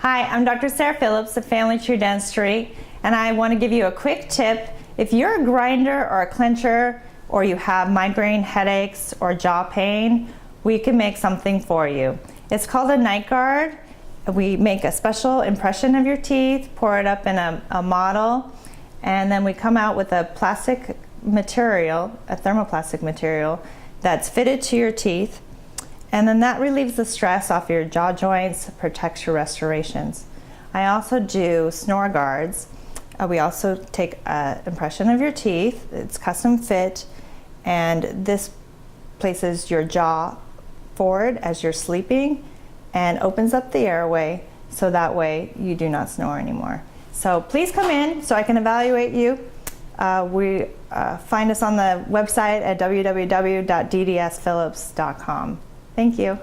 Hi, I'm Dr. Sarah Phillips of Family Tree Dentistry, and I want to give you a quick tip. If you're a grinder or a clincher, or you have migraine headaches or jaw pain, we can make something for you. It's called a night guard. We make a special impression of your teeth, pour it up in a model, and then we come out with a plastic material, a thermoplastic material, that's fitted to your teeth. And then that relieves the stress off your jaw joints, protects your restorations. I also do Snore guards. We also take an impression of your teeth. It's custom fit, and this places your jaw forward as you're sleeping and opens up the airway, so that way you do not snore anymore. So please come in so I can evaluate you. Find us on the website at www.ddsphillips.com. Thank you.